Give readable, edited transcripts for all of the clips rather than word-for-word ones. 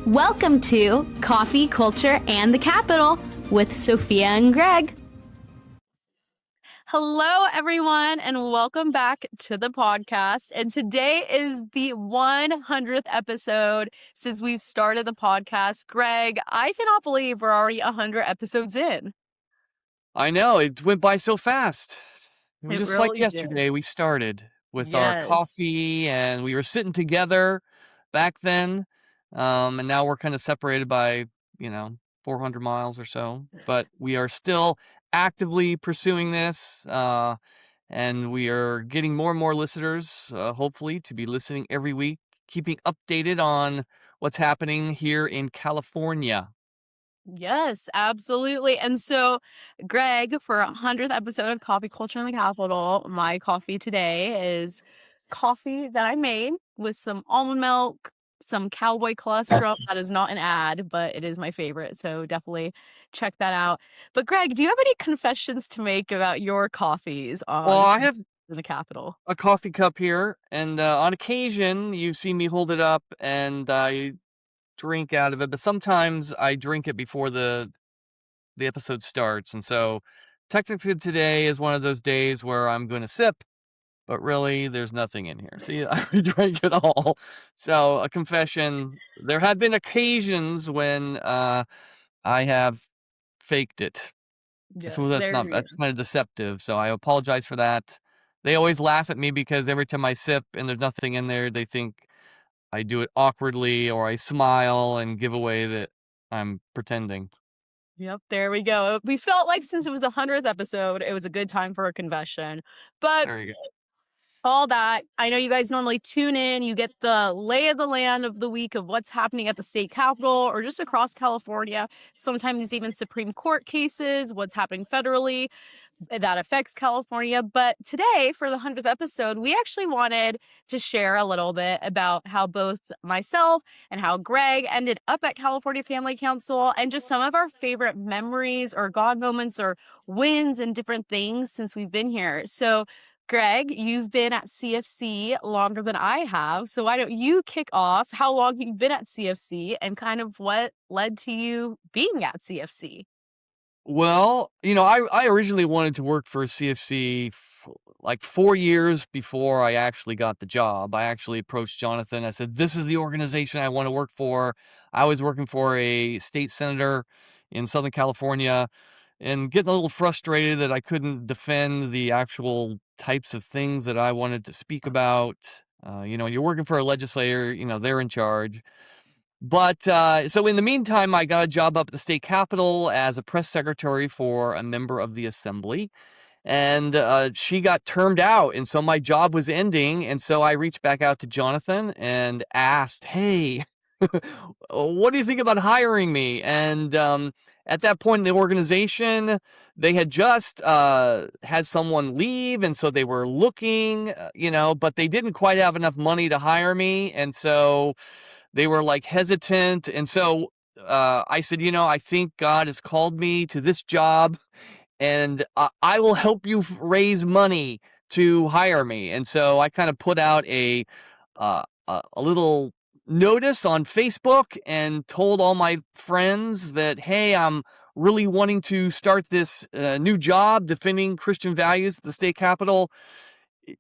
Welcome to Coffee, Culture, and the Capital with Sophia and Greg. Hello, everyone, and welcome back to the podcast. And today is the 100th episode since we've started the podcast. Greg, I cannot believe we're already 100 episodes in. I know, it went by so fast. It was It just like really yesterday we started with our Yes. coffee and we were sitting together back then. And now we're kind of separated by, 400 miles or so. But we are still actively pursuing this. And we are getting more and more listeners, hopefully, to be listening every week, keeping updated on what's happening here in California. Yes, absolutely. And so, Greg, for 100th episode of Coffee Culture in the Capital, my coffee today is coffee that I made with some almond milk, some cowboy cholesterol. That is not an ad, but it is my favorite. So definitely check that out. But Greg, do you have any confessions to make about your coffees Well, on I have in the Capital? a coffee cup here, and on occasion you see me hold it up and I drink out of it, but sometimes I drink it before the episode starts, and so technically today is one of those days where I'm going to sip, but really there's nothing in here. See, I drank it all. So a confession: there have been occasions when I have faked it. So Yes, that's there not you that's kind of deceptive. So I apologize for that. They always laugh at me because every time I sip and there's nothing in there, they think I do it awkwardly or I smile and give away that I'm pretending. Yep, there we go. We felt like since it was the 100th episode, it was a good time for a confession. But There you go. all that, I know you guys normally tune in, you get the lay of the land of the week of what's happening at the state capitol or just across California. Sometimes even Supreme Court cases, what's happening federally that affects California. But today, for the 100th episode, we actually wanted to share a little bit about how both myself and how Greg ended up at California Family Council and just some of our favorite memories or God moments or wins and different things since we've been here. So, Greg, you've been at CFC longer than I have. So why don't you kick off how long you've been at CFC and kind of what led to you being at CFC? Well, I originally wanted to work for CFC like 4 years before I actually got the job. I actually approached Jonathan. I said, "This is the organization I want to work for." I was working for a state senator in Southern California and getting a little frustrated that I couldn't defend the actual types of things that I wanted to speak about. You're working for a legislator, they're in charge. But so in the meantime, I got a job up at the state capitol as a press secretary for a member of the assembly. And she got termed out. And so my job was ending. And so I reached back out to Jonathan and asked, "Hey, what do you think about hiring me?" And at that point in the organization, they had just had someone leave. And so they were looking, but they didn't quite have enough money to hire me. And so they were like hesitant. And so I said, I think God has called me to this job and I will help you raise money to hire me. And so I kind of put out a little notice on Facebook and told all my friends that, hey, I'm really wanting to start this new job defending Christian values at the state capitol.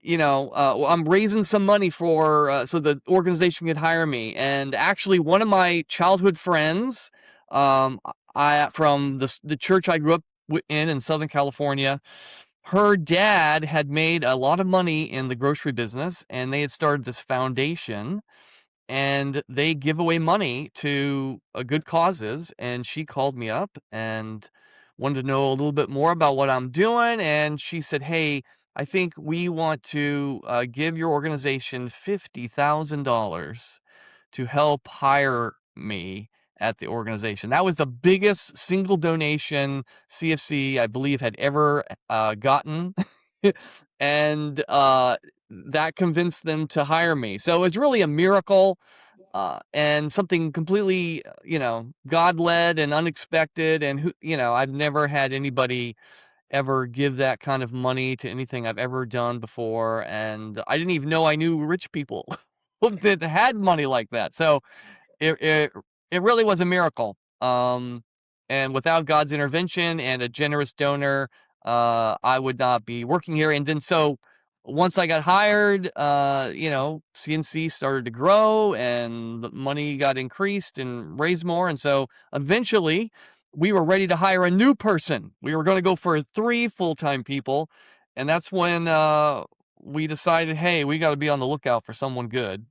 I'm raising some money for so the organization could hire me. And actually, one of my childhood friends, I from the church I grew up in Southern California, her dad had made a lot of money in the grocery business, and they had started this foundation, and they give away money to good causes. And she called me up and wanted to know a little bit more about what I'm doing. And she said, "Hey, I think we want to give your organization $50,000 to help hire me at the organization." That was the biggest single donation CFC, I believe, had ever gotten. And that convinced them to hire me. So it's really a miracle and something completely, God-led and unexpected. And, I've never had anybody ever give that kind of money to anything I've ever done before. And I didn't even know I knew rich people that had money like that. So it It really was a miracle. And without God's intervention and a generous donor, I would not be working here. And then so once I got hired, CNC started to grow and the money got increased and raised more. And so eventually we were ready to hire a new person. We were going to go for 3 full-time people. And that's when we decided, hey, we got to be on the lookout for someone good,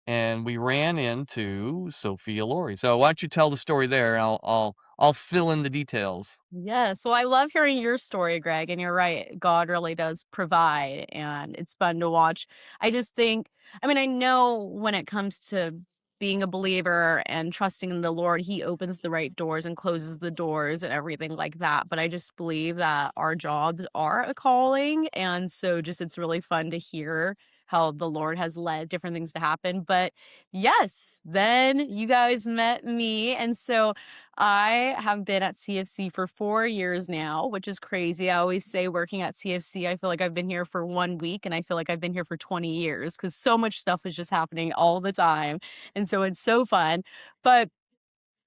and we ran into Sophia Lorey. So why don't you tell the story there, and I'll fill in the details. Yes. Well, I love hearing your story, Greg. And you're right. God really does provide, and it's fun to watch. I just think, I mean, I know when it comes to being a believer and trusting in the Lord, He opens the right doors and closes the doors and everything like that. But I just believe that our jobs are a calling. And so just it's really fun to hear how the Lord has led different things to happen. But yes, then you guys met me. And so I have been at CFC for 4 years now, which is crazy. I always say working at CFC, I feel like I've been here for 1 week, and I feel like I've been here for 20 years because so much stuff is just happening all the time. And so it's so fun. But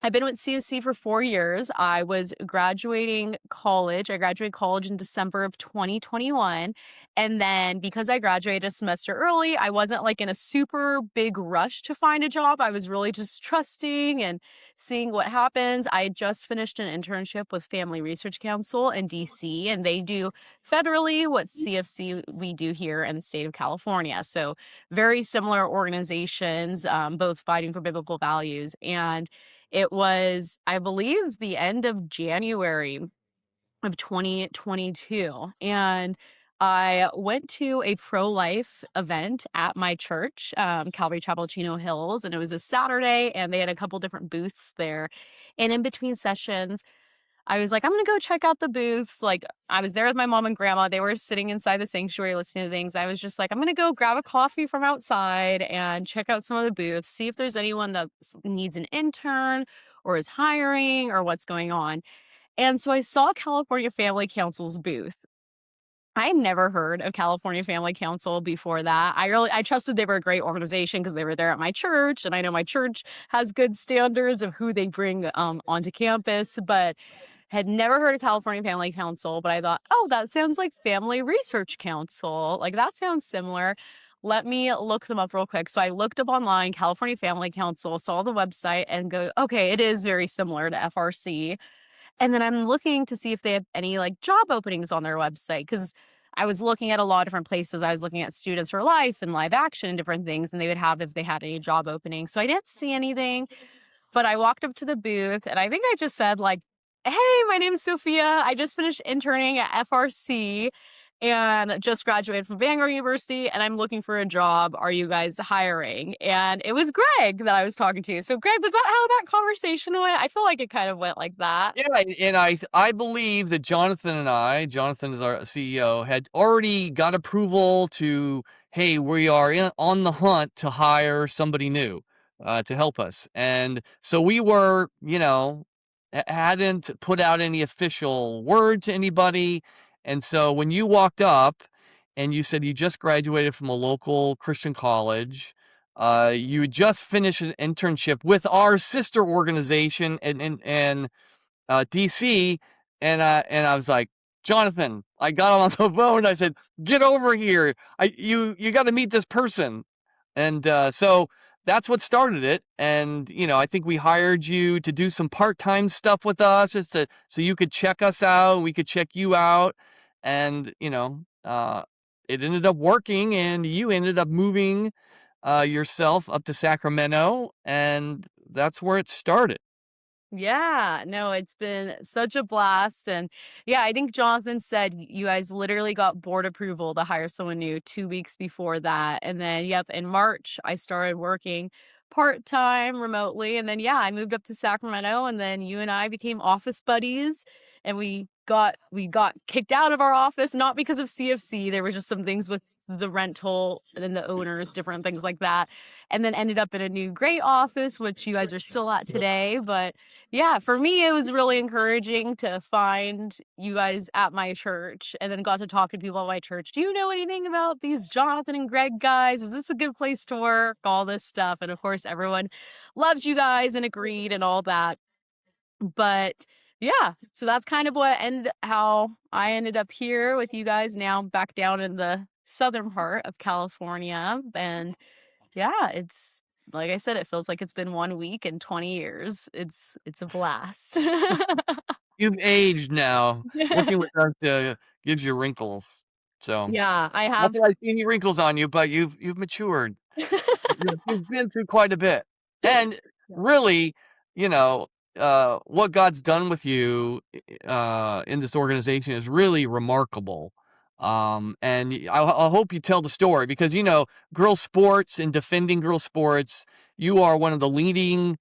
I've been with CFC for 4 years. I was graduating college. I graduated college in December of 2021. And then because I graduated a semester early, I wasn't like in a super big rush to find a job. I was really just trusting and seeing what happens. I had just finished an internship with Family Research Council in DC, and they do federally what CFC we do here in the state of California. So very similar organizations, both fighting for biblical values. And it was, I believe, the end of January of 2022. And I went to a pro-life event at my church, Calvary Chapel, Chino Hills, and it was a Saturday, and they had a couple different booths there. And in between sessions, I was like, I'm gonna go check out the booths. Like, I was there with my mom and grandma. They were sitting inside the sanctuary listening to things. I was just like, I'm gonna go grab a coffee from outside and check out some of the booths, see if there's anyone that needs an intern or is hiring or what's going on. And so I saw California Family Council's booth. I never heard of California Family Council before that. I trusted they were a great organization because they were there at my church, and I know my church has good standards of who they bring onto campus, but had never heard of California Family Council. But I thought, oh, that sounds like Family Research Council. Like, that sounds similar. Let me look them up real quick. So I looked up online, California Family Council, saw the website, and go, okay, it is very similar to FRC. And then I'm looking to see if they have any like job openings on their website, because I was looking at a lot of different places. I was looking at Students for Life and Live Action and different things, and they would have if they had any job openings. So I didn't see anything, but I walked up to the booth, and I think I just said like, "Hey, my name's Sophia. I just finished interning at FRC and just graduated from Vanguard University, and I'm looking for a job. Are you guys hiring?" And it was Greg that I was talking to. So Greg, was that how that conversation went? I feel like it kind of went like that. Yeah, and I believe that Jonathan is our CEO, had already got approval to, hey, we are on the hunt to hire somebody new to help us. And so we were, hadn't put out any official word to anybody. And so when you walked up and you said you just graduated from a local Christian college, you had just finished an internship with our sister organization and DC, and I was like, Jonathan, I got him on the phone. I said, get over here. You got to meet this person. And so that's what started it. And I think we hired you to do some part-time stuff with us, so you could check us out, we could check you out, and it ended up working, and you ended up moving yourself up to Sacramento, and that's where it started. Yeah, no, it's been such a blast. And yeah, I think Jonathan said you guys literally got board approval to hire someone new 2 weeks before that. And then, yep, in March, I started working part-time remotely. And then, yeah, I moved up to Sacramento, and then you and I became office buddies. and we got kicked out of our office, not because of CFC. There was just some things with the rental and then the owners, different things like that. And then ended up in a new great office, which you guys are still at today. But yeah, for me, it was really encouraging to find you guys at my church and then got to talk to people at my church. Do you know anything about these Jonathan and Greg guys? Is this a good place to work? All this stuff. And of course, everyone loves you guys and agreed and all that. But yeah, so that's kind of how I ended up here with you guys now back down in the southern part of California. And yeah, it's like I said, it feels like it's been 1 week and 20 years. It's a blast. You've aged now. Working with us gives you wrinkles. So Yeah, I not have. that I see any wrinkles on you, but you've matured. You've been through quite a bit. And Yeah. really, you know, what God's done with you in this organization is really remarkable. And I hope you tell the story because, girls sports and defending girls sports, you are one of the leading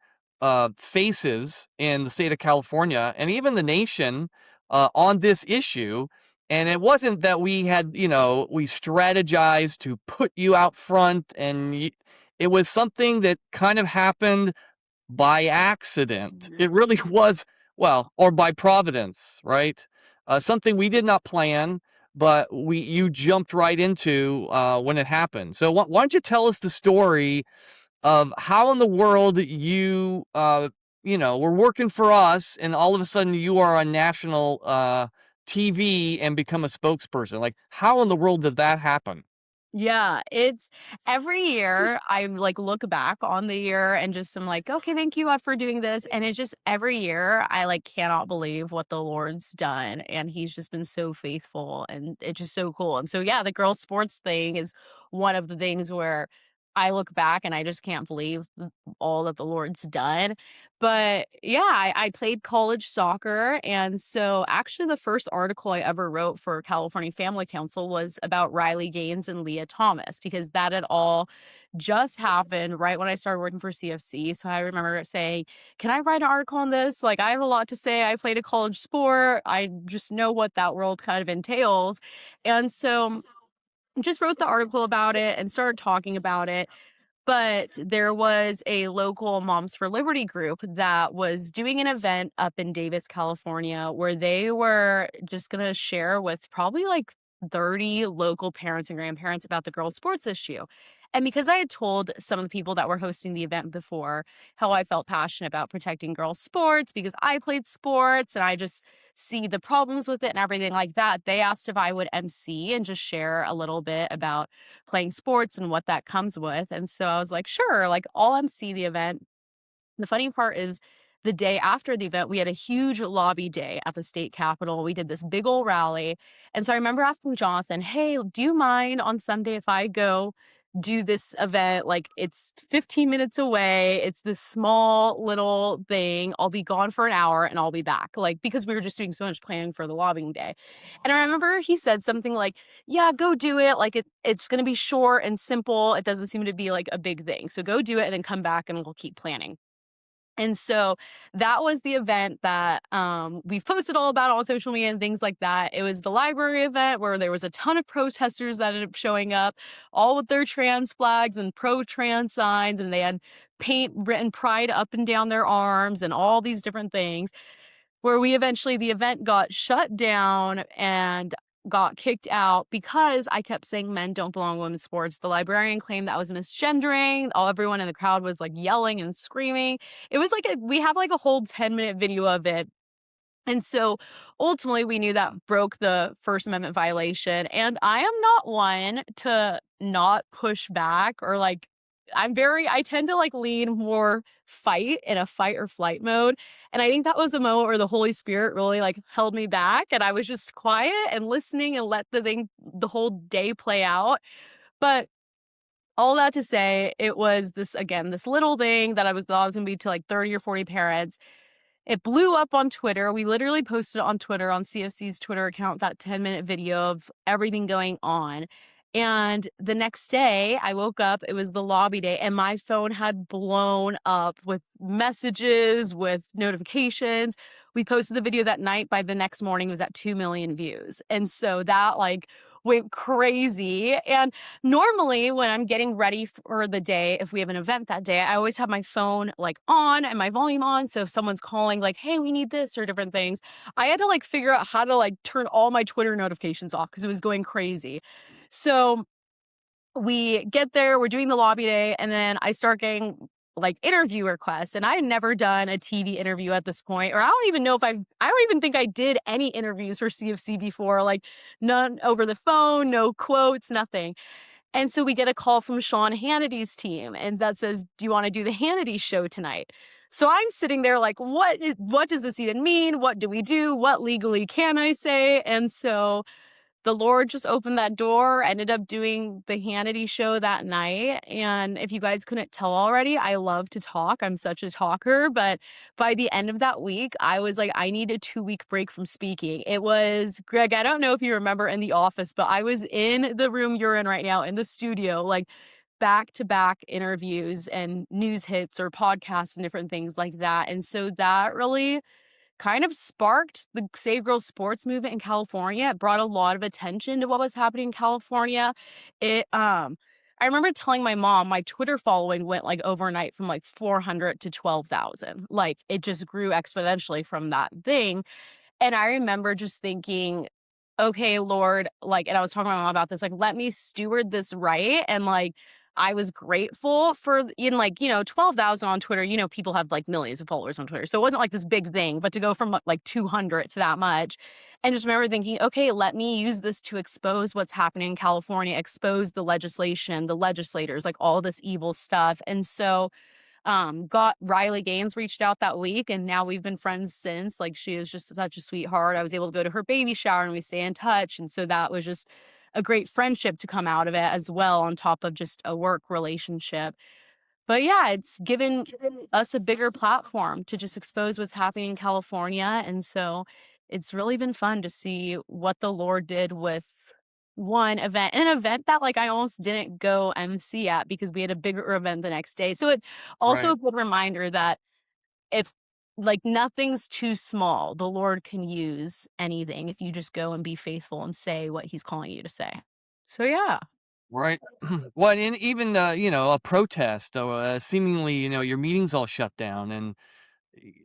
faces in the state of California and even the nation on this issue. And it wasn't that we had, we strategized to put you out front and it was something that kind of happened by accident. Mhm. It really was, well, or by providence, right? Something we did not plan, but you jumped right into when it happened. So why don't you tell us the story of how in the world you, were working for us and all of a sudden you are on national TV and become a spokesperson. Like, how in the world did that happen? Yeah, it's every year I like look back on the year and just am like, okay, thank you God for doing this. And it's just every year I like cannot believe what the Lord's done. And he's just been so faithful and it's just so cool. And so yeah, the girls' sports thing is one of the things where I look back and I just can't believe all that the Lord's done. But yeah, I played college soccer. And so actually, the first article I ever wrote for California Family Council was about Riley Gaines and Leah Thomas, because that had all just happened right when I started working for CFC. So I remember saying, can I write an article on this? Like, I have a lot to say. I played a college sport. I just know what that world kind of entails. And so just wrote the article about it and started talking about it. But there was a local Moms for Liberty group that was doing an event up in Davis, California, where they were just going to share with probably like 30 local parents and grandparents about the girls' sports issue. And because I had told some of the people that were hosting the event before how I felt passionate about protecting girls' sports because I played sports and I just see the problems with it and everything like that, they asked if I would MC and just share a little bit about playing sports and what that comes with. And so I was like, sure, like I'll MC the event. The funny part is the day after the event, we had a huge lobby day at the state capitol. We did this big old rally. And so I remember asking Jonathan, hey, do you mind on Sunday if I go do this event? Like it's 15 minutes away. It's this small little thing. I'll be gone for an hour and I'll be back. Like, because we were just doing so much planning for the lobbying day. And I remember he said something like, yeah, go do it. Like it's going to be short and simple. It doesn't seem to be like a big thing. So go do it and then come back and we'll keep planning. And so that was the event that we've posted all about on social media and things like that. It was the library event where there was a ton of protesters that ended up showing up, all with their trans flags and pro-trans signs, and they had paint written pride up and down their arms and all these different things, where the event got shut down and got kicked out because I kept saying men don't belong in women's sports. The librarian claimed that was misgendering. Everyone in the crowd was like yelling and screaming. It was like we have like a whole 10-minute video of it. And so ultimately we knew that broke the First Amendment violation. And I am not one to not push back or like I tend to like lean more fight in a fight or flight mode. And I think that was a moment where the Holy Spirit really like held me back and I was just quiet and listening and let the whole day play out. But all that to say, it was this little thing that I thought was going to be to like 30 or 40 parents. It blew up on Twitter. We literally posted it on Twitter, on CFC's Twitter account, that 10-minute video of everything going on. And the next day I woke up, it was the lobby day, and my phone had blown up with messages, with notifications. We posted the video that night. By the next morning, it was at 2 million views. And so that like went crazy. And normally when I'm getting ready for the day, if we have an event that day, I always have my phone like on and my volume on. So if someone's calling like, hey, we need this or different things, I had to like figure out how to like turn all my Twitter notifications off because it was going crazy. So we get there, we're doing the lobby day, and then I start getting like interview requests. And I had never done a TV interview at this point, or I don't even know if I don't even think I did any interviews for CFC before, like none over the phone, no quotes, nothing. And so we get a call from Sean Hannity's team, and that says, do you want to do the Hannity show tonight? So I'm sitting there like, what does this even mean? What do we do? What legally can I say? And so the Lord just opened that door, ended up doing the Hannity show that night. And if you guys couldn't tell already, I love to talk. I'm such a talker. But by the end of that week, I was like, I need a 2-week break from speaking. It was, Greg, I don't know if you remember in the office, but I was in the room you're in right now in the studio, like back to back interviews and news hits or podcasts and different things like that. And so that really kind of sparked the Save Girls Sports movement in California. It brought a lot of attention to what was happening in California. I remember telling my mom my Twitter following went like overnight from like 400 to 12,000. Like it just grew exponentially from that thing. And I remember just thinking, okay, Lord, like, and I was talking to my mom about this, like, let me steward this right. And like, I was grateful for in like, 12,000 on Twitter, people have like millions of followers on Twitter. So it wasn't like this big thing, but to go from like 200 to that much. And just remember thinking, okay, let me use this to expose what's happening in California, expose the legislation, the legislators, like all this evil stuff. And so got Riley Gaines reached out that week, and now we've been friends since. Like she is just such a sweetheart. I was able to go to her baby shower and we stay in touch. And so that was just a great friendship to come out of it as well, on top of just a work relationship. But yeah, it's given us a bigger platform to just expose what's happening in California. And so it's really been fun to see what the Lord did with one event, an event that like I almost didn't go MC at because we had a bigger event the next day. So it also Right. a good reminder that if like nothing's too small, the Lord can use anything if you just go and be faithful and say what he's calling you to say. So yeah. Right. Well, and even, a protest, or seemingly, your meeting's all shut down, and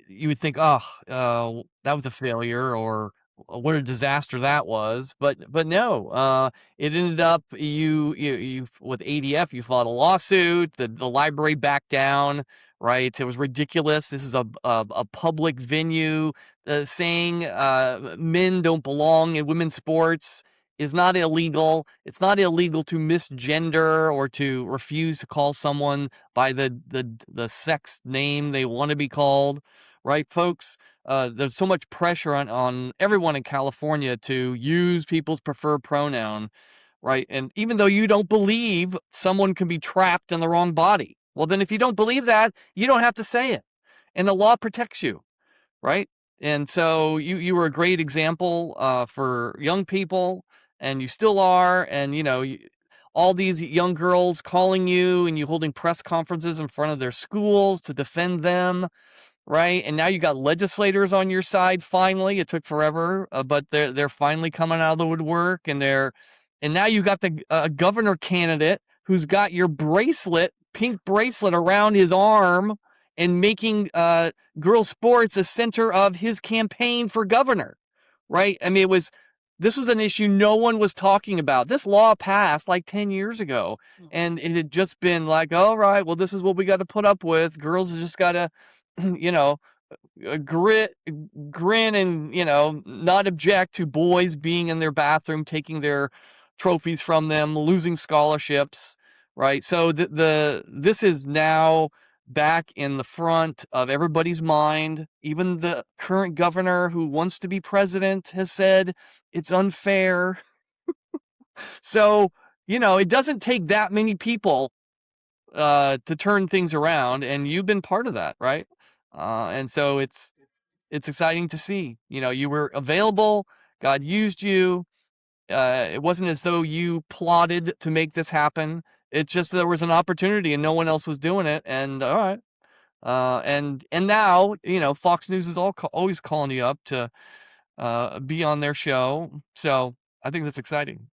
you would think, oh, that was a failure, or what a disaster that was. But no, it ended up you with ADF, you filed a lawsuit. The library backed down. Right. It was ridiculous. This is a public venue. Saying men don't belong in women's sports is not illegal. It's not illegal to misgender or to refuse to call someone by the sex name they want to be called, right, folks? There's so much pressure on everyone in California to use people's preferred pronoun, right? And even though you don't believe someone can be trapped in the wrong body, well, then if you don't believe that, you don't have to say it, and the law protects you, right? And so you were a great example for young people, and you still are. And all these young girls calling you, and you holding press conferences in front of their schools to defend them, right? And now you got legislators on your side. Finally, it took forever, but they're finally coming out of the woodwork, and now you got the governor candidate who's got your pink bracelet around his arm, and making girls sports a center of his campaign for governor, right? I mean, this was an issue no one was talking about. This law passed like 10 years ago, and it had just been like, all right, well, this is what we got to put up with. Girls have just got to, you know, grin and, not object to boys being in their bathroom, taking their trophies from them, losing scholarships, right? So this is now back in the front of everybody's mind. Even the current governor, who wants to be president, has said it's unfair. So, it doesn't take that many people to turn things around, and you've been part of that, right? And so it's exciting to see. You were available. God used you. It wasn't as though you plotted to make this happen. It's just there was an opportunity and no one else was doing it. And all right. And now, Fox News is always calling you up to be on their show. So I think that's exciting.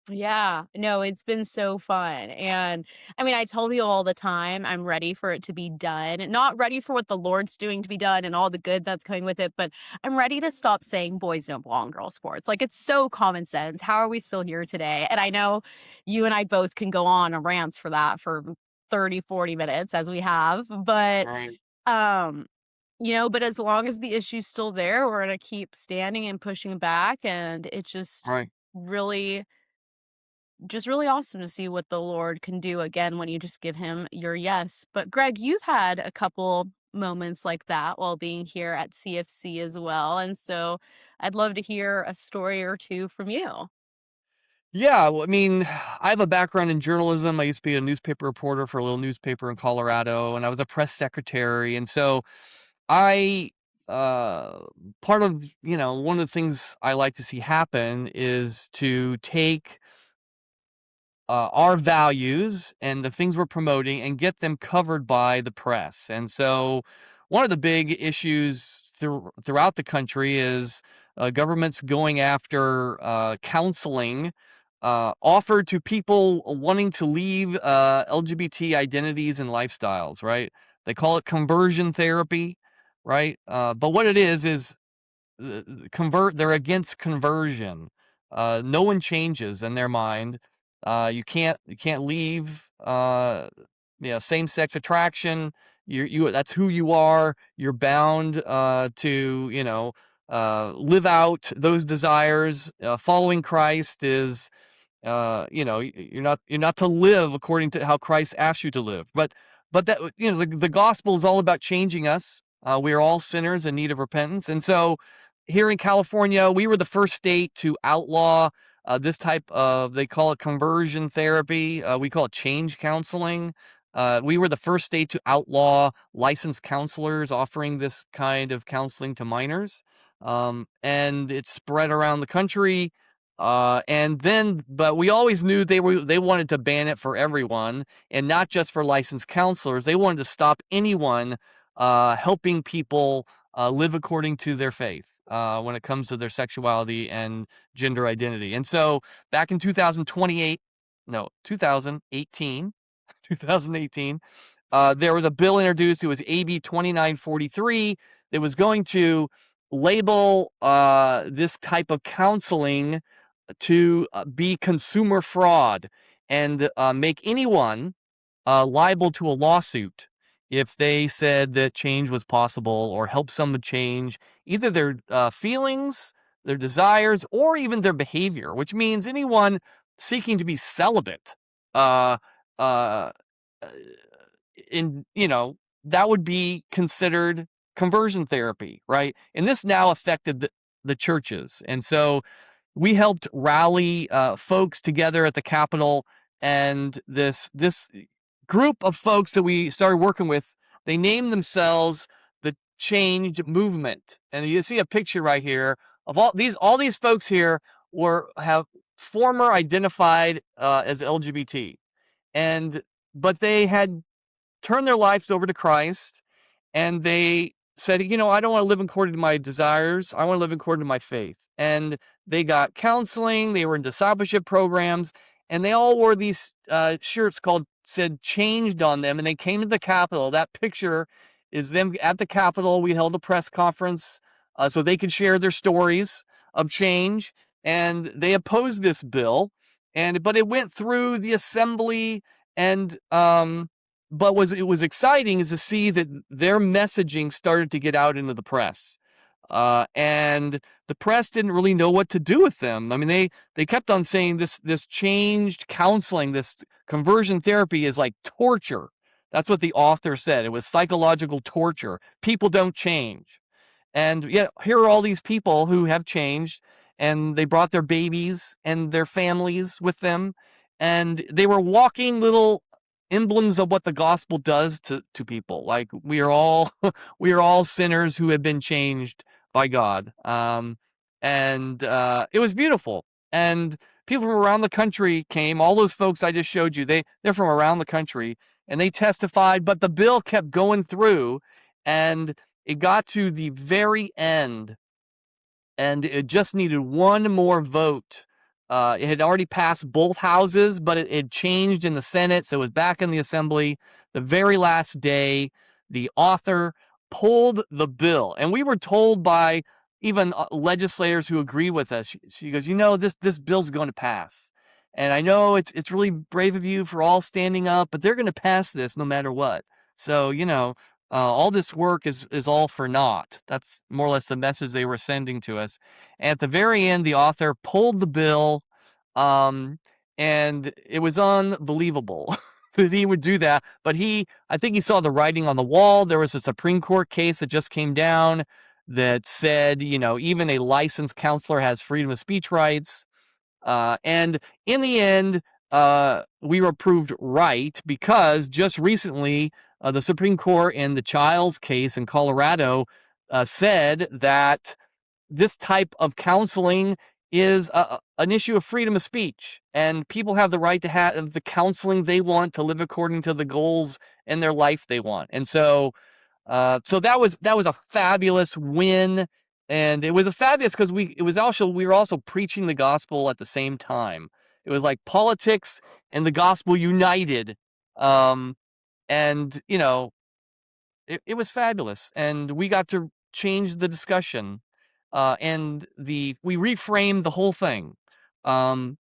Yeah, no, it's been so fun. And I mean, I tell you all the time, I'm ready for it to be done. Not ready for what the Lord's doing to be done and all the good that's coming with it, but I'm ready to stop saying boys don't belong in girl sports. Like, it's so common sense. How are we still here today? And I know you and I both can go on a rants for that for 30, 40 minutes as we have, but Right. um but as long as the issue's still there, we're going to keep standing and pushing back, and it's Right. really really awesome to see what the Lord can do again when you just give him your yes. But Greg, you've had a couple moments like that while being here at CFC as well. And so I'd love to hear a story or two from you. Yeah, well, I mean, I have a background in journalism. I used to be a newspaper reporter for a little newspaper in Colorado, and I was a press secretary. And so I, uh, part of, one of the things I like to see happen is to take our values and the things we're promoting and get them covered by the press. And so, one of the big issues throughout the country is governments going after counseling offered to people wanting to leave LGBT identities and lifestyles, right? They call it conversion therapy, right? But what it is they're against conversion. No one changes in their mind. You can't leave same-sex attraction. You that's who you are. You're bound to live out those desires. Following Christ is you're not to live according to how Christ asked you to live. But that the gospel is all about changing us. We are all sinners in need of repentance. And so here in California, we were the first state to outlaw this type of, they call it conversion therapy. We call it change counseling. We were the first state to outlaw licensed counselors offering this kind of counseling to minors. And it spread around the country. But we always knew they wanted to ban it for everyone and not just for licensed counselors. They wanted to stop anyone helping people live according to their faith when it comes to their sexuality and gender identity. And so back in 2018, 2018, there was a bill introduced. It was AB 2943 that was going to label this type of counseling to be consumer fraud and make anyone liable to a lawsuit if they said that change was possible or help someone change either their feelings, their desires, or even their behavior, which means anyone seeking to be celibate. Uh, uh, in that would be considered conversion therapy, right? And this now affected the churches, and so we helped rally folks together at the Capitol, and this group of folks that we started working with, they named themselves the Change Movement. And you see a picture right here of all these folks here have former identified as LGBT, and but they had turned their lives over to Christ, and they said, I don't want to live according to my desires. I want to live according to my faith. And they got counseling. They were in discipleship programs, and they all wore these shirts said changed on them. And they came to the Capitol. That picture is them at the Capitol. We held a press conference so they could share their stories of change. And they opposed this bill, but it went through the assembly, and but it was exciting is to see that their messaging started to get out into the press. And the press didn't really know what to do with them. I mean, they kept on saying this changed counseling, this conversion therapy is like torture. That's what the author said. It was psychological torture. People don't change. And yet here are all these people who have changed, and they brought their babies and their families with them, and they were walking little emblems of what the gospel does to people. Like we are all we are all sinners who have been changed by God. And it was beautiful. And people from around the country came. All those folks I just showed you, they're from around the country, and they testified. But the bill kept going through, and it got to the very end, and it just needed one more vote. It had already passed both houses, but it had changed in the Senate, so it was back in the Assembly. The very last day, the author pulled the bill, and we were told by even legislators who agree with us. She goes, this bill's going to pass, and I know it's really brave of you for all standing up, but they're going to pass this no matter what. So all this work is all for naught. That's more or less the message they were sending to us. And at the very end, the author pulled the bill, and it was unbelievable that he would do that. But I think he saw the writing on the wall. There was a Supreme Court case that just came down that said, even a licensed counselor has freedom of speech rights. And in the end, we were proved right, because just recently, the Supreme Court in the Childs case in Colorado said that this type of counseling is an issue of freedom of speech, and people have the right to have the counseling they want, to live according to the goals in their life they want. And so that was a fabulous win, and it was a fabulous because we were also preaching the gospel at the same time. It was like politics and the gospel united, and it was fabulous, and we got to change the discussion, and we reframed the whole thing. So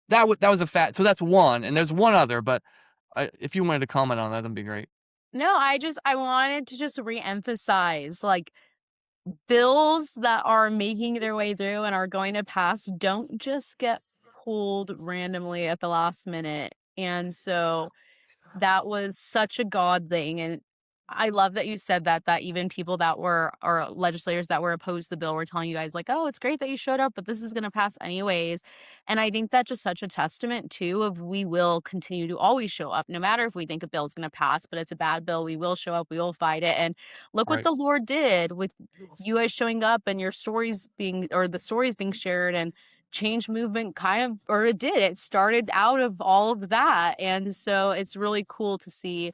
that was a fact. So that's one, and there's one other, but if you wanted to comment on that, that'd be great. No, I wanted to just reemphasize, like, bills that are making their way through and are going to pass don't just get pulled randomly at the last minute. And so that was such a God thing. And I love that you said that even people that were, or legislators that were opposed to the bill, were telling you guys, like, oh, it's great that you showed up, but this is going to pass anyways. And I think that's just such a testament too of, we will continue to always show up, no matter if we think a bill is going to pass, but it's a bad bill. We will show up, we will fight it. And look what Right. the Lord did with you guys showing up, and your stories being, or the stories being shared, and change movement it started out of all of that. And so it's really cool to see,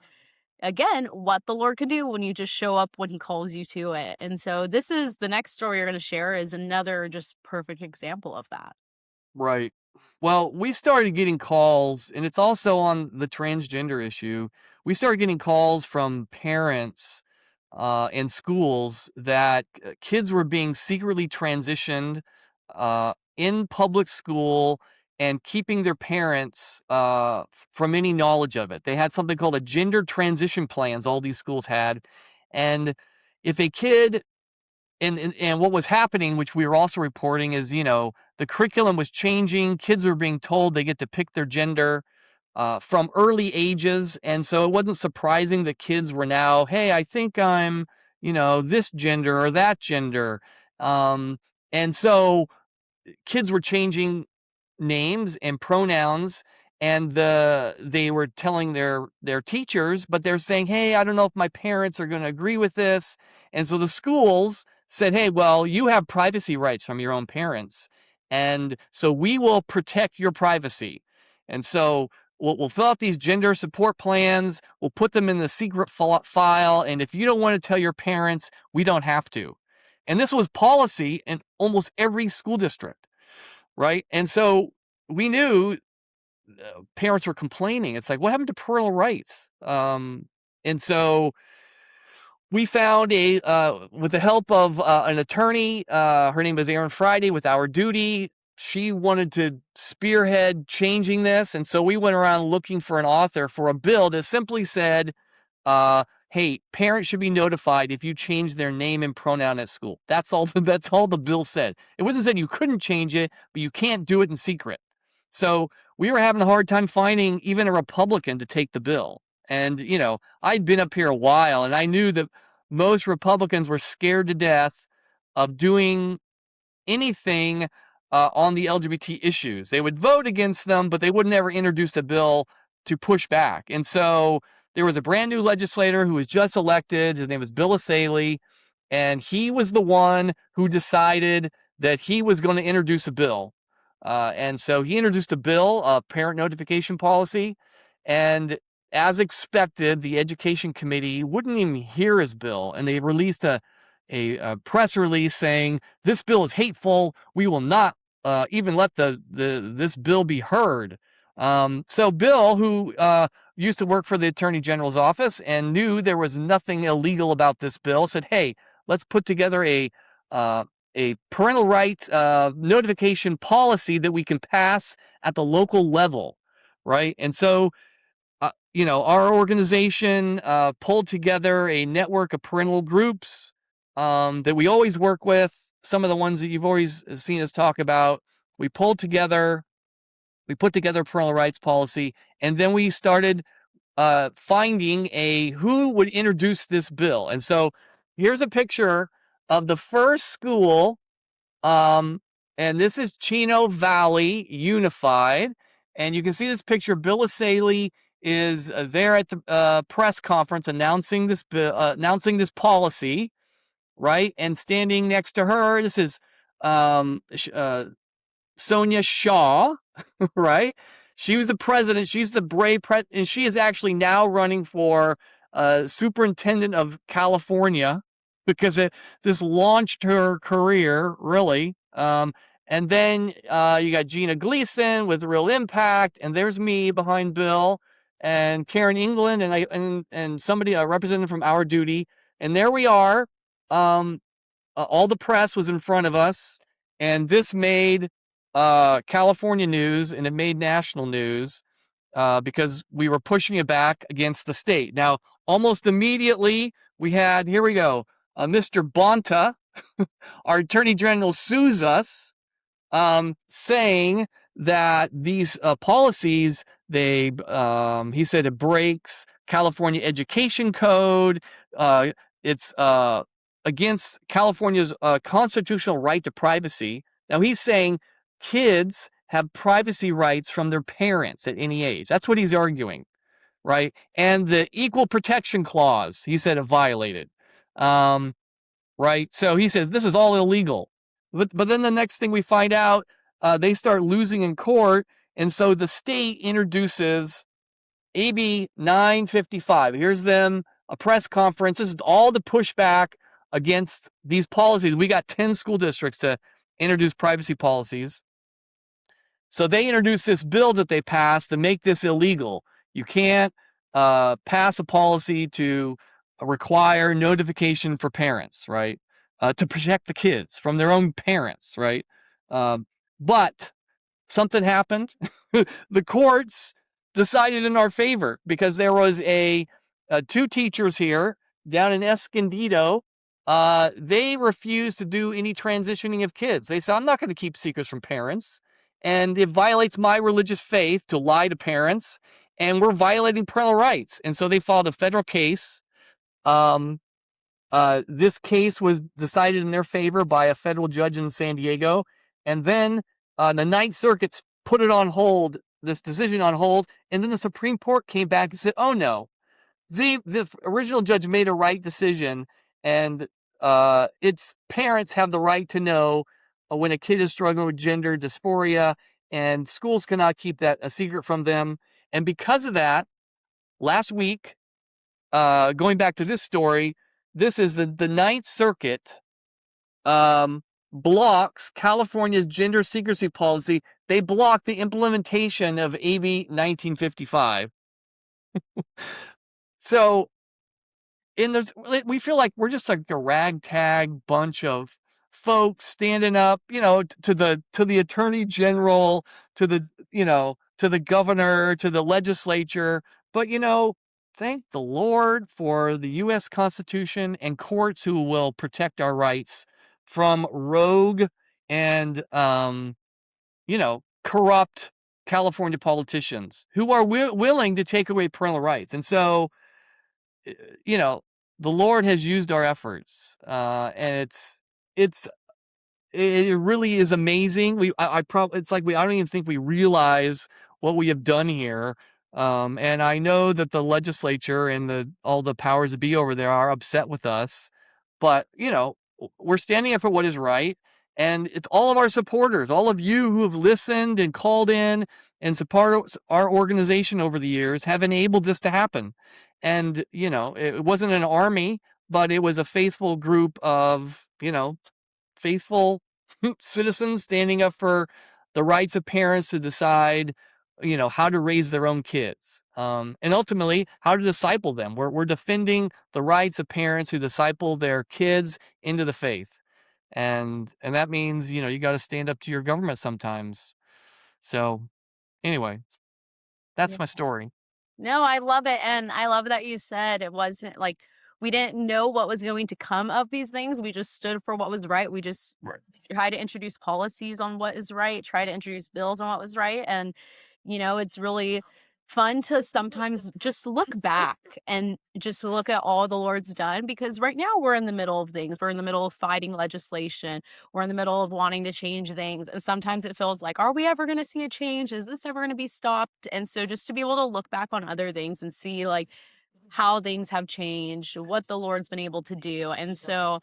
again, what the Lord can do when you just show up when he calls you to it. And so this is the next story you're going to share, is another just perfect example of that. Right. Well, we started getting calls, and it's also on the transgender issue. We started getting calls from parents in schools that kids were being secretly transitioned in public school, and keeping their parents from any knowledge of it. They had something called a gender transition plans, all these schools had. And if a kid, and what was happening, which we were also reporting, is, the curriculum was changing. Kids were being told they get to pick their gender from early ages. And so it wasn't surprising that kids were now, hey, I think I'm, this gender or that gender. And so kids were changing names and pronouns, and they were telling their teachers, but they're saying, hey, I don't know if my parents are going to agree with this. And so the schools said, hey, well, you have privacy rights from your own parents, and so we will protect your privacy. And so we'll fill out these gender support plans, we'll put them in the secret file, and if you don't want to tell your parents, we don't have to. And this was policy in almost every school district, right? And so we knew parents were complaining. It's like, what happened to parental rights? And so we found with the help of an attorney, her name is Erin Friday with Our Duty. She wanted to spearhead changing this. And so we went around looking for an author for a bill that simply said, hey, parents should be notified if you change their name and pronoun at school. That's all the bill said. It wasn't said you couldn't change it, but you can't do it in secret. So we were having a hard time finding even a Republican to take the bill. And, I'd been up here a while, and I knew that most Republicans were scared to death of doing anything on the LGBT issues. They would vote against them, but they would never introduce a bill to push back. And so there was a brand new legislator who was just elected. His name was Bill Asaley, and he was the one who decided that he was going to introduce a bill. And so he introduced a bill, a parent notification policy, and as expected, the education committee wouldn't even hear his bill, and they released a press release saying this bill is hateful. We will not even let this bill be heard. So Bill, who used to work for the Attorney General's office and knew there was nothing illegal about this bill, said, "Hey, let's put together a parental rights notification policy that we can pass at the local level," right? And so, our organization pulled together a network of parental groups that we always work with. Some of the ones that you've always seen us talk about. We put together a parental rights policy, and then we started finding who would introduce this bill. And so here's a picture of the first school, and this is Chino Valley Unified. And you can see this picture. Bill Asaley is there at the press conference announcing this policy, right? And standing next to her, this is Sonia Shaw, right? She was the president. She's the brave and she is actually now running for superintendent of California because this launched her career, really. And then you got Gina Gleason with Real Impact, and there's me behind Bill, and Karen England, and somebody, a representative from Our Duty, and there we are. All the press was in front of us, and this made California news, and it made national news because we were pushing it back against the state. Now, almost immediately, we had, here we go, Mr. Bonta, our Attorney General, sues us, saying that these policies, he said it breaks California Education Code. It's against California's constitutional right to privacy. Now, he's saying kids have privacy rights from their parents at any age. That's what he's arguing, right? And the Equal Protection Clause, he said, it violated, right? So he says this is all illegal. But then the next thing we find out, they start losing in court, and so the state introduces AB 955. Here's them, a press conference. This is all the pushback against these policies. We got 10 school districts to introduce privacy policies. So they introduced this bill that they passed to make this illegal. You can't pass a policy to require notification for parents, right? To protect the kids from their own parents, right? But something happened. The courts decided in our favor because there was two teachers here down in Escondido. They refused to do any transitioning of kids. They said, I'm not going to keep secrets from parents, and it violates my religious faith to lie to parents, and we're violating parental rights. And so they filed a federal case. This case was decided in their favor by a federal judge in San Diego, and then the Ninth Circuit put it on hold, this decision on hold, and then the Supreme Court came back and said, oh no, the original judge made a right decision, and its parents have the right to know when a kid is struggling with gender dysphoria, and schools cannot keep that a secret from them. And because of that, last week, going back to this story, this is the Ninth Circuit blocks California's gender secrecy policy. They block the implementation of AB 1955. So we feel like we're just like a ragtag bunch of folks standing up, to the Attorney General, to the governor, to the legislature. But thank the Lord for the U.S. Constitution and courts who will protect our rights from rogue and corrupt California politicians who are willing to take away parental rights. And so, the Lord has used our efforts, and it really is amazing. I don't even think we realize what we have done here. And I know that the legislature and all the powers that be over there are upset with us, but we're standing up for what is right. And it's all of our supporters, all of you who have listened and called in and support our organization over the years have enabled this to happen. And, it wasn't an army, but it was a faithful group of, faithful citizens standing up for the rights of parents to decide, how to raise their own kids. And ultimately, how to disciple them. We're defending the rights of parents who disciple their kids into the faith. And that means, you got to stand up to your government sometimes. So anyway, that's my story. No, I love it, and I love that you said it wasn't like we didn't know what was going to come of these things, we just stood for what was right, we just Right. try to introduce policies on what is right, try to introduce bills on what was right, and, it's really fun to sometimes just look back and just look at all the Lord's done, because right now we're in the middle of things, we're in the middle of fighting legislation, we're in the middle of wanting to change things, and sometimes it feels like, "Are we ever gonna see a change? Is this ever gonna be stopped?" And so just to be able to look back on other things and see, like, how things have changed, what the Lord's been able to do, and so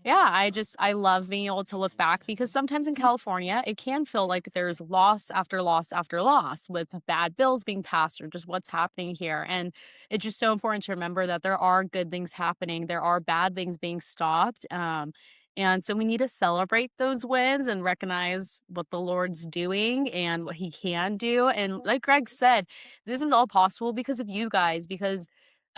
yeah, I love being able to look back because sometimes in California, it can feel like there's loss after loss after loss with bad bills being passed or just what's happening here. And it's just so important to remember that there are good things happening, there are bad things being stopped. And so we need to celebrate those wins and recognize what the Lord's doing and what he can do. And like Greg said, this is all possible because of you guys, because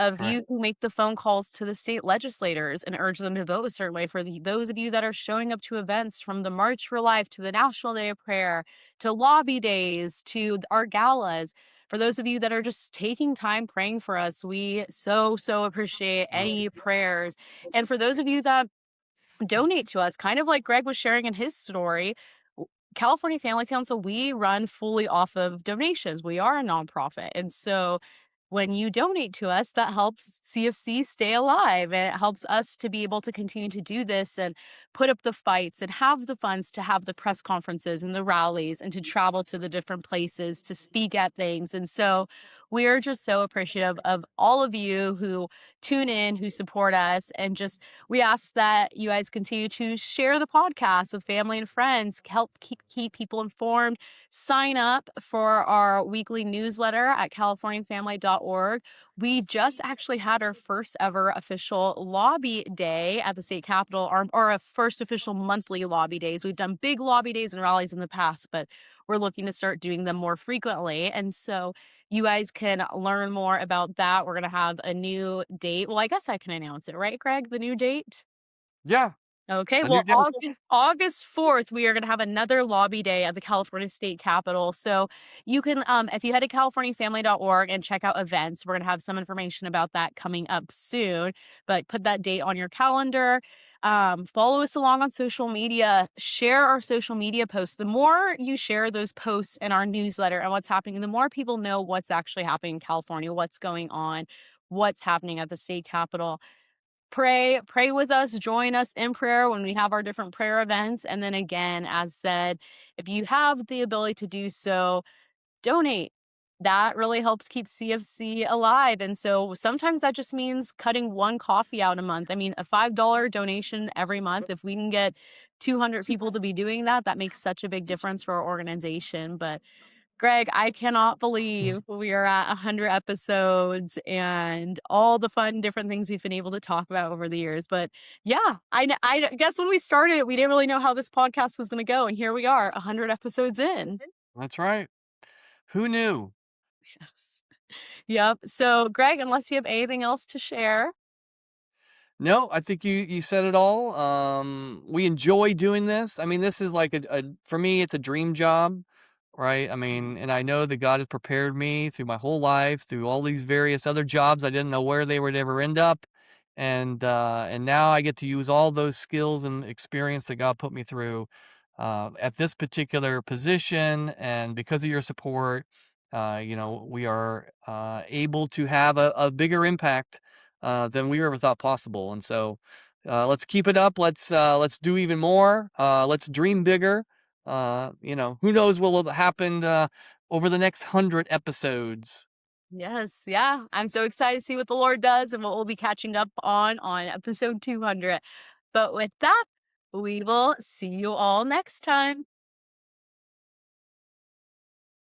of Right. you who make the phone calls to the state legislators and urge them to vote a certain way, for those of you that are showing up to events from the March for Life to the National Day of Prayer to lobby days to our galas. For those of you that are just taking time praying for us, we so appreciate any prayers. And for those of you that donate to us, kind of like Greg was sharing in his story. California Family Council, we run fully off of donations. We are a nonprofit. And so when you donate to us, that helps CFC stay alive and it helps us to be able to continue to do this and put up the fights and have the funds to have the press conferences and the rallies and to travel to the different places to speak at things. And so we are just so appreciative of all of you who tune in, who support us, and just we ask that you guys continue to share the podcast with family and friends, help keep people informed. Sign up for our weekly newsletter at californiafamily.org. We just actually had our first ever official lobby day at the state capitol, or a first official monthly lobby days. We've done big lobby days and rallies in the past, but we're looking to start doing them more frequently. And so you guys can learn more about that. We're going to have a new date. Well, I guess I can announce it, right, Greg? The new date? Yeah. Okay, A new well, day. August 4th, we are gonna have another lobby day at the California State Capitol. So you can, if you head to californiafamily.org and check out events, we're gonna have some information about that coming up soon. But put that date on your calendar. Follow us along on social media. Share our social media posts. The more you share those posts in our newsletter and what's happening, the more people know what's actually happening in California, what's going on, what's happening at the state capitol. Pray with us, join us in prayer when we have our different prayer events. And then again, as said, if you have the ability to do so, donate. That really helps keep CFC alive. And so sometimes that just means cutting one coffee out a month. I mean, a $5 donation every month, if we can get 200 people to be doing that, that makes such a big difference for our organization. But Greg, I cannot believe we are at 100 episodes and all the fun different things we've been able to talk about over the years. But yeah, I guess when we started, we didn't really know how this podcast was going to go. And here we are, 100 episodes in. That's right. Who knew? Yes. Yep. So, Greg, unless you have anything else to share. No, I think you said it all. We enjoy doing this. I mean, this is like a for me, it's a dream job, right? I mean, and I know that God has prepared me through my whole life, through all these various other jobs. I didn't know where they would ever end up, and now I get to use all those skills and experience that God put me through at this particular position. And because of your support, we are able to have a bigger impact than we ever thought possible. And so let's keep it up. Let's do even more. Let's dream bigger. Who knows what will happen over the next 100 episodes. Yes. Yeah. I'm so excited to see what the Lord does and what we'll be catching up on episode 200. But with that, We will see you all next time.